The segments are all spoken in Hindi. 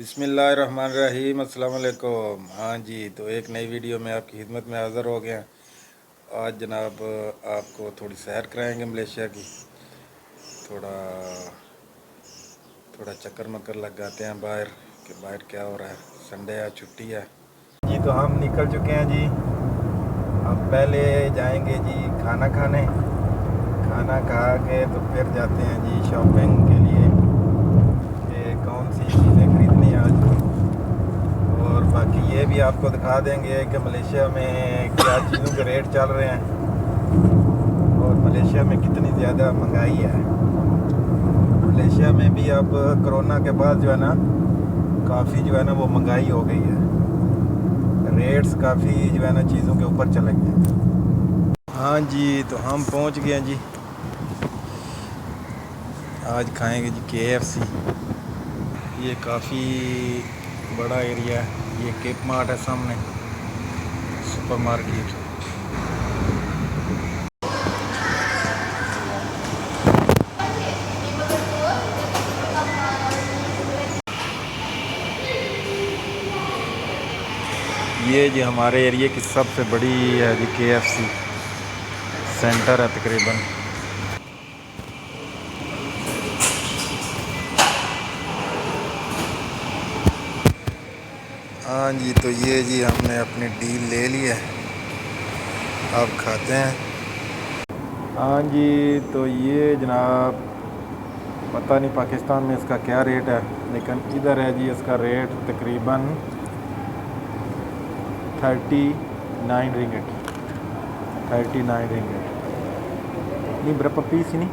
बिस्मिल्लाहिर्रहमानिर्रहीम, अस्सलाम वालेकुम। हाँ जी, तो एक नई वीडियो में आपकी खिदमत में हाज़िर हो गए हैं। आज जनाब आपको थोड़ी सैर कराएंगे मलेशिया की। थोड़ा थोड़ा चक्कर मक्कर लगाते हैं बाहर कि बाहर क्या हो रहा है। संडे है, छुट्टी है जी। तो हम निकल चुके हैं जी। अब पहले जाएंगे जी खाना खाने। खाना खा के तो फिर जाते हैं जी शॉपिंग के लिए कि कौन सी चीज़ें खरीदनी है आज। और बाकी ये भी आपको दिखा देंगे कि मलेशिया में क्या चीज़ों के रेट चल रहे हैं और मलेशिया में कितनी ज़्यादा महंगाई है। मलेशिया में भी अब कोरोना के बाद जो है ना काफ़ी जो है ना वो महंगाई हो गई है। रेट्स काफ़ी जो है ना चीज़ों के ऊपर चले गए हैं। हाँ जी, तो हम पहुंच गए हैं जी। आज खाएंगे जी KFC। ये काफ़ी बड़ा एरिया है। ये केप मार्ट है सामने, सुपर मार्केट। ये जी हमारे एरिया की सबसे बड़ी है जी KFC सेंटर है तकरीबन। हाँ जी, तो ये जी हमने अपनी डील ले ली है, अब खाते हैं। हाँ जी, तो ये जनाब पता नहीं पाकिस्तान में इसका क्या रेट है, लेकिन इधर है जी इसका रेट तकरीबन 39 रिंगिट। 39 रिंगिट नहीं berapa पीस नहीं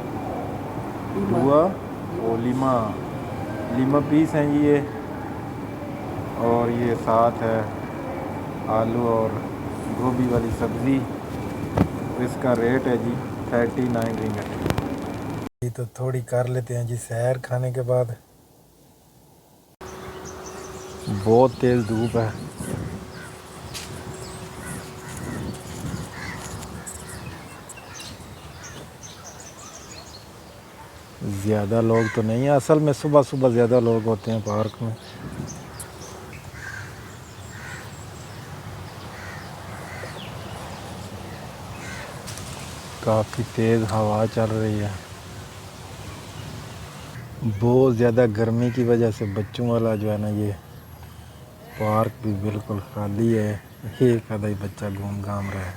दो और लिमा पीस हैं जी ये। और ये साथ है आलू और गोभी वाली सब्ज़ी। इसका रेट है जी 39 रिंगिट। ये तो थोड़ी कर लेते हैं जी सैर खाने के बाद। बहुत तेज़ धूप है। ज़्यादा लोग तो नहीं है, असल में सुबह सुबह ज़्यादा लोग होते हैं पार्क में। काफ़ी तेज़ हवा चल रही है। बहुत ज़्यादा गर्मी की वजह से बच्चों वाला जो है ना ये पार्क भी बिल्कुल खाली है। एक आधा ही बच्चा घूम घाम रहा है।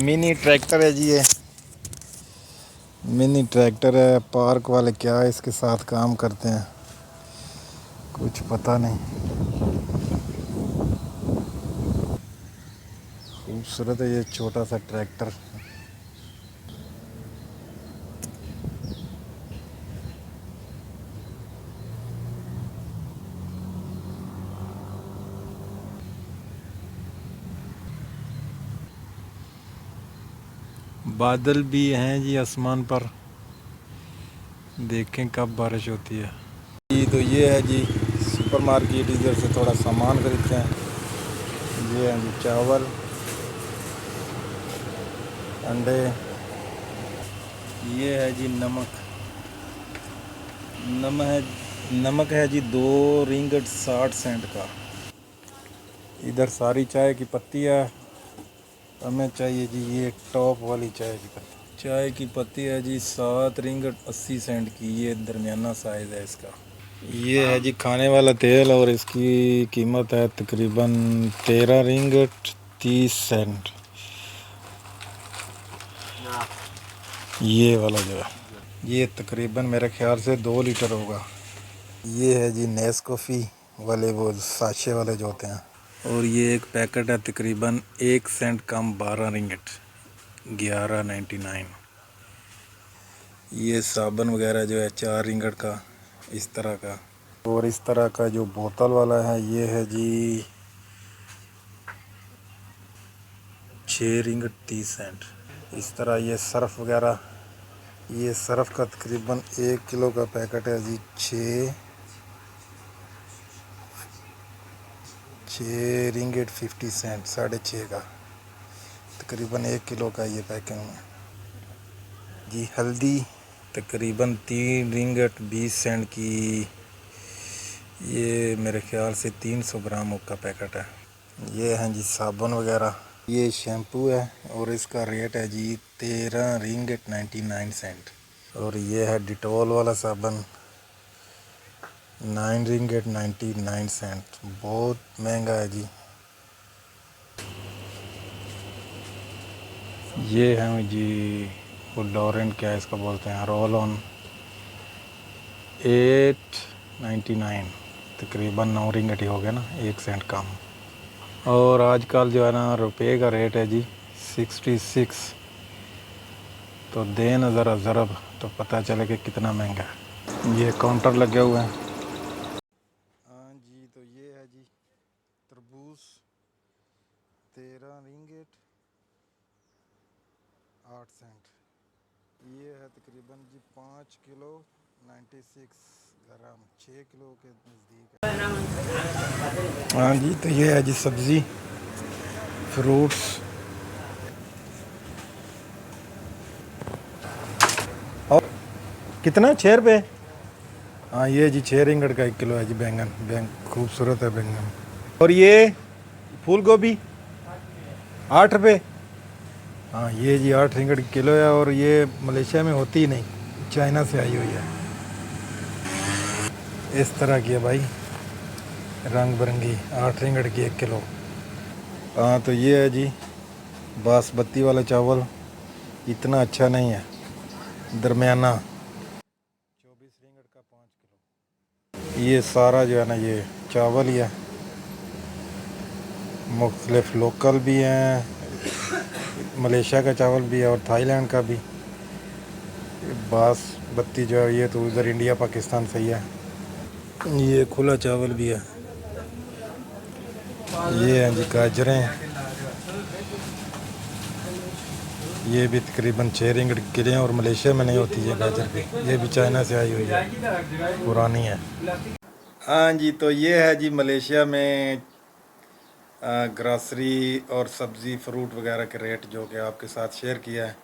मिनी ट्रैक्टर है जी ये। मिनी ट्रैक्टर है। पार्क वाले क्या इसके साथ काम करते हैं कुछ पता नहीं। खूबसूरत है ये छोटा सा ट्रैक्टर। बादल भी हैं जी आसमान पर, देखें कब बारिश होती है जी। तो ये है जी सुपर मार्केट, इधर से थोड़ा सामान खरीदते हैं। ये हैं जी चावल, अंडे। ये है जी नमक है जी 2 रिंगट 60 सेंट का। इधर सारी चाय की पत्ती है। हमें चाहिए जी ये टॉप वाली चाय की पत्ती। चाय की पत्ती है जी 7 रिंगट 80 सेंट की। ये दरमियाना साइज़ है इसका। ये है जी खाने वाला तेल और इसकी कीमत है तकरीबन 13 रिंगट 30 सेंट। ये वाला जो है ये तकरीबन मेरे ख्याल से 2 लीटर होगा। ये है जी नेस्कॉफ़ी वाले वो साशे वाले जो होते हैं। और ये एक पैकेट है तकरीबन 1 सेंट कम 12 रिंगट 11.99। ये साबुन वगैरह जो है 4 रिंगट का इस तरह का। और इस तरह का जो बोतल वाला है ये है जी 6 रिंगट 30 सेंट। इस तरह ये सर्फ़ वगैरह, ये सर्फ़ का तकरीबन 1 किलो का पैकेट है जी 6 रिंगट 50 सेंट, 6.5 का। तकरीबन 1 किलो का ये पैकिंग है। जी हल्दी तकरीबन 3 रिंगट 20 सेंट की, ये मेरे ख्याल से 300 ग्राम का पैकेट है। ये हैं जी साबुन वगैरह, ये शैम्पू है और इसका रेट है जी 13 रिंगट 99 सेंट। और ये है डिटॉल वाला साबुन 9 रिंगट 99 सेंट, बहुत महंगा है जी। ये है जी वो डोरेंट क्या इसका बोलते हैं, रोल ऑन 8.99, तकरीबन 9 रिंगट ही हो गया ना, 1 सेंट कम। और आजकल जो है ना रुपए का रेट है जी 66, तो दें ज़रा ज़रब तो पता चले कि कितना महंगा है। ये काउंटर लगे हुए हैं। हाँ जी, तो ये है जी तरबूज 13 रिंगट 8 सेंट। ये है तकरीबन जी 5 किलो 96 ग्राम, 6 किलो के नज़दीक है। हाँ जी, तो ये है जी सब्ज़ी फ्रूट्स। और कितना, 6 रुपये? हाँ ये जी 6 रिंगट का 1 किलो है जी बैंगन, खूबसूरत है बैंगन। और ये फूल गोभी 8 रुपये। हाँ ये जी 8 रिंगट की किलो है, और ये मलेशिया में होती ही नहीं, चाइना से आई हुई है। इस तरह की है भाई, रंग बिरंगी, 8 रिंगट की 1 किलो। हाँ तो ये है जी बासमती वाला चावल, इतना अच्छा नहीं है, दरमियाना, 24 रिंगट का 5 किलो। ये सारा जो है ना ये चावल ही है, मुख्तलिफ लोकल भी हैं, मलेशिया का चावल भी है और थाईलैंड का भी। बासमती जो है ये तो उधर इंडिया पाकिस्तान से ही है। ये खुला चावल भी है। ये हैं जी गाजरें, ये भी तकरीबन 6 रिंगट की किलो हैं, और मलेशिया में नहीं होती है गाजर भी, ये भी चाइना से आई हुई है, पुरानी है। हाँ जी, तो ये है जी मलेशिया में ग्रॉसरी और सब्ज़ी फ्रूट वगैरह के रेट जो कि आपके साथ शेयर किया है।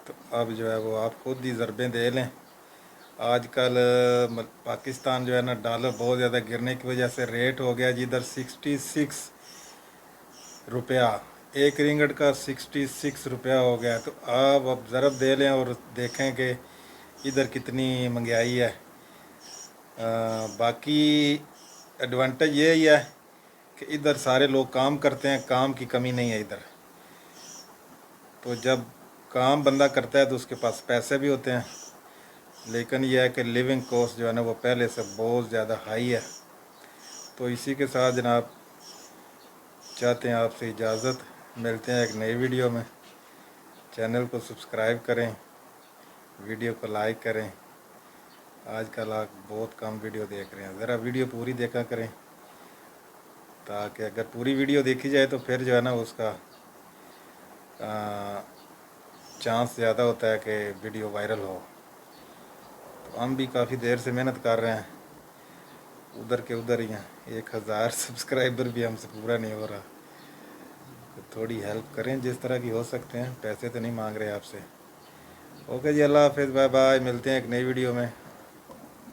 तो अब जो है वो आप खुद ही ज़रबें दे लें। आजकल पाकिस्तान जो है ना डॉलर बहुत ज़्यादा गिरने की वजह से रेट हो गया जी इधर 66 रुपया, 1 रिंगट का 66 रुपया हो गया। तो आप अब ज़रब दे लें और देखें कि इधर कितनी महंगाई है। बाकी एडवांटेज ये ही है कि इधर सारे लोग काम करते हैं, काम की कमी नहीं है इधर। तो जब काम बंदा करता है तो उसके पास पैसे भी होते हैं, लेकिन यह है कि लिविंग कॉस्ट जो है ना वो पहले से बहुत ज़्यादा हाई है। तो इसी के साथ जनाब चाहते हैं आपसे इजाज़त, मिलते हैं एक नई वीडियो में। चैनल को सब्सक्राइब करें, वीडियो को लाइक करें। आजकल आप बहुत कम वीडियो देख रहे हैं, ज़रा वीडियो पूरी देखा करें, ताकि अगर पूरी वीडियो देखी जाए तो फिर जो है ना उसका चांस ज़्यादा होता है कि वीडियो वायरल हो। तो हम भी काफ़ी देर से मेहनत कर रहे हैं, उधर के उधर ही हैं, 1000 सब्सक्राइबर भी हमसे पूरा नहीं हो रहा। तो थोड़ी हेल्प करें जिस तरह की हो सकते हैं, पैसे तो नहीं मांग रहे आपसे। ओके जी, अल्लाह हाफ़िज़, बाय बाय, मिलते हैं एक नई वीडियो में।